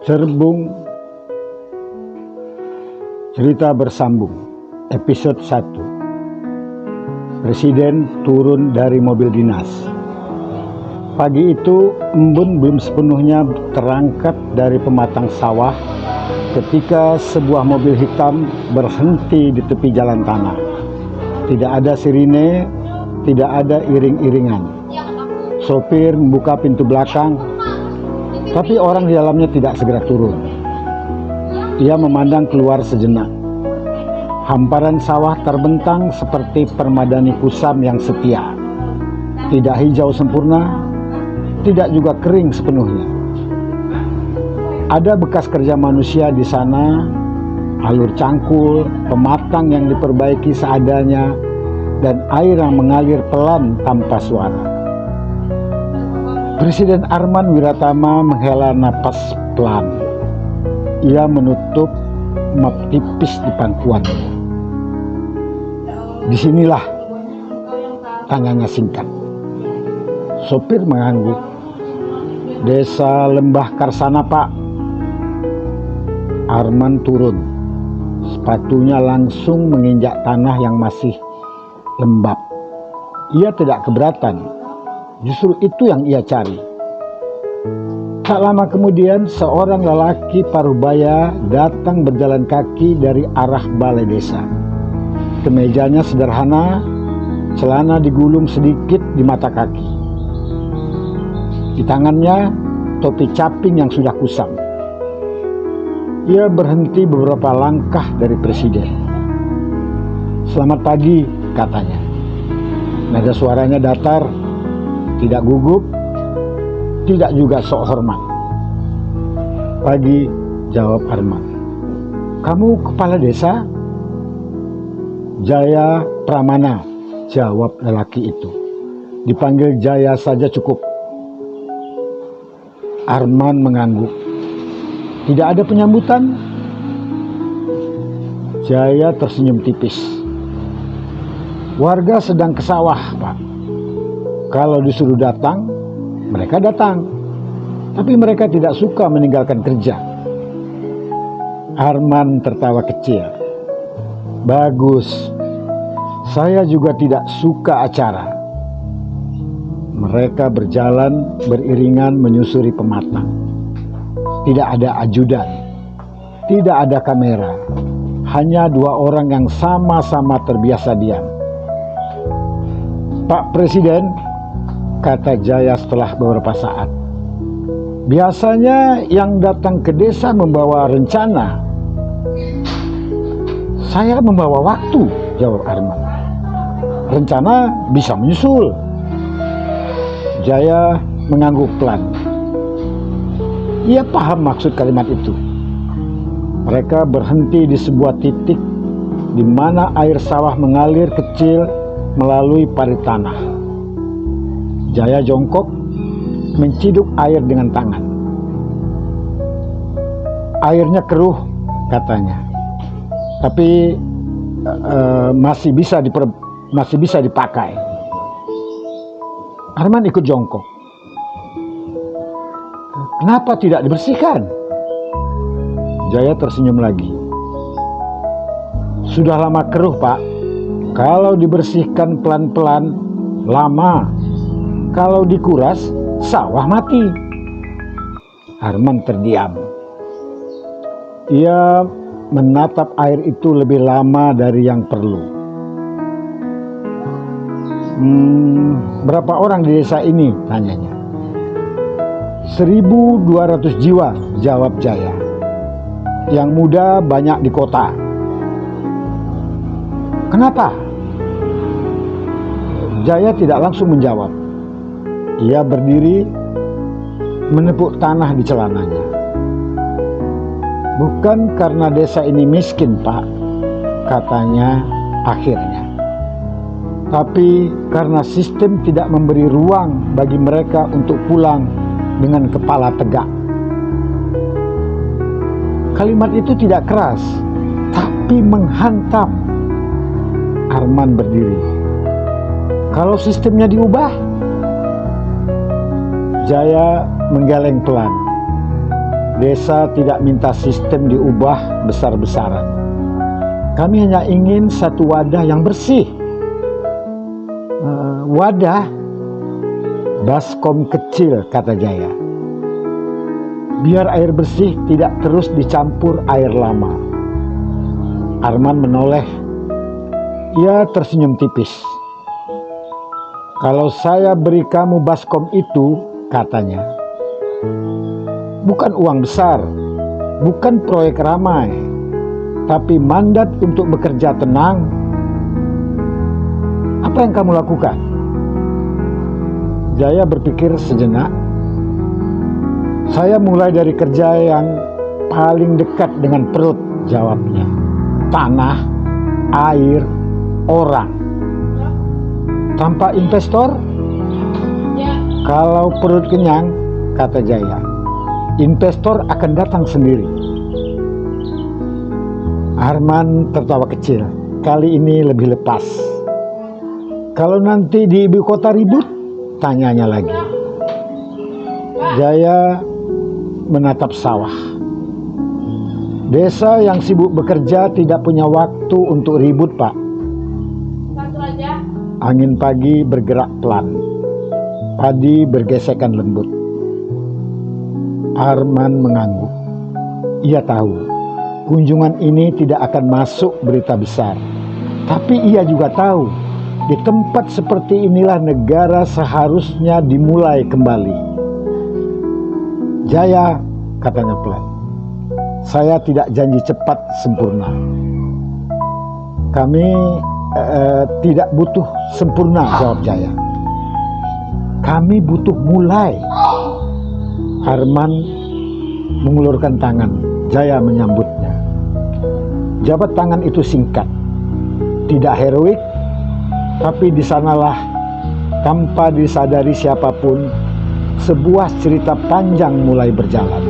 Cerbung Cerita Bersambung Episode 1. Presiden turun dari mobil dinas. Pagi itu embun belum sepenuhnya terangkat dari pematang sawah ketika sebuah mobil hitam berhenti di tepi jalan tanah. Tidak ada sirine, tidak ada iring-iringan. Sopir membuka pintu belakang, tapi orang di dalamnya tidak segera turun. Ia memandang keluar sejenak. Hamparan sawah terbentang seperti permadani kusam yang setia. Tidak hijau sempurna, tidak juga kering sepenuhnya. Ada bekas kerja manusia di sana, alur cangkul, pematang yang diperbaiki seadanya, dan air yang mengalir pelan tanpa suara. Presiden Arman Wiratama menghela napas pelan. Ia menutup map tipis di pangkuannya. "Disinilah?" tanyanya singkat. Sopir mengangguk. "Desa Lembah Karsana, Pak." Arman turun. Sepatunya langsung menginjak tanah yang masih lembab. Ia tidak keberatan. Justru itu yang ia cari. Tak lama kemudian, seorang lelaki parubaya datang berjalan kaki dari arah balai desa. Kemejanya sederhana, celana digulung sedikit di mata kaki. Di tangannya, topi caping yang sudah kusam. Ia berhenti beberapa langkah dari presiden. "Selamat pagi," katanya. Nada suaranya datar, tidak gugup, tidak juga sok hormat. "Pagi," jawab Arman. "Kamu kepala desa?" "Jaya Pramana," jawab lelaki itu. "Dipanggil Jaya saja cukup." Arman mengangguk. "Tidak ada penyambutan?" Jaya tersenyum tipis. "Warga sedang ke sawah, Pak. Kalau disuruh datang, mereka datang. Tapi mereka tidak suka meninggalkan kerja." Arman tertawa kecil. "Bagus. Saya juga tidak suka acara." Mereka berjalan beriringan menyusuri pematang. Tidak ada ajudan, tidak ada kamera. Hanya dua orang yang sama-sama terbiasa diam. "Pak Presiden," kata Jaya setelah beberapa saat, "biasanya yang datang ke desa membawa rencana." "Saya membawa waktu," jawab Arman. "Rencana bisa menyusul." Jaya mengangguk pelan. Ia paham maksud kalimat itu. Mereka berhenti di sebuah titik di mana air sawah mengalir kecil melalui parit tanah. Jaya jongkok, menciduk air dengan tangan. "Airnya keruh," katanya, "tapi masih bisa dipakai." Arman ikut jongkok. "Kenapa tidak dibersihkan?" Jaya tersenyum lagi. "Sudah lama keruh, Pak. Kalau dibersihkan pelan-pelan, lama. Kalau dikuras, sawah mati." Arman terdiam. Ia menatap air itu lebih lama dari yang perlu. "Berapa orang di desa ini?" tanyanya. 1.200 jiwa, jawab Jaya. "Yang muda banyak di kota." "Kenapa?" Jaya tidak langsung menjawab. Ia berdiri, menepuk tanah di celananya. "Bukan karena desa ini miskin, Pak," katanya akhirnya. "Tapi karena sistem tidak memberi ruang bagi mereka untuk pulang dengan kepala tegak." Kalimat itu tidak keras, tapi menghantam. Arman berdiri. "Kalau sistemnya diubah?" Jaya menggeleng pelan. Desa tidak minta sistem diubah besar-besaran. Kami hanya ingin satu wadah yang bersih. Wadah? Baskom kecil, kata Jaya. Biar air bersih tidak terus dicampur air lama. Arman menoleh. Ia tersenyum tipis. Kalau saya beri kamu baskom itu, katanya, bukan uang besar, bukan proyek ramai, tapi mandat untuk bekerja tenang. Apa yang kamu lakukan? Jaya berpikir sejenak. Saya mulai dari kerja yang paling dekat dengan perut, jawabnya. Tanah, air, orang. Tanpa investor? Kalau perut kenyang, kata Jaya, investor akan datang sendiri. Arman tertawa kecil. Kali ini lebih lepas. Kalau nanti di ibu kota ribut, tanyanya lagi. Jaya menatap sawah. Desa yang sibuk bekerja tidak punya waktu untuk ribut, Pak. Angin pagi bergerak pelan. Padi bergesekan lembut. Arman mengangguk. Ia tahu kunjungan ini tidak akan masuk berita besar. Tapi ia juga tahu di tempat seperti inilah negara seharusnya dimulai kembali. Jaya, katanya pelan, saya tidak janji cepat sempurna. Kami tidak butuh sempurna, jawab Jaya. Kami butuh mulai. Arman mengulurkan tangan. Jaya menyambutnya. Jabat tangan itu singkat, tidak heroik, tapi di sanalah tanpa disadari siapapun sebuah cerita panjang mulai berjalan.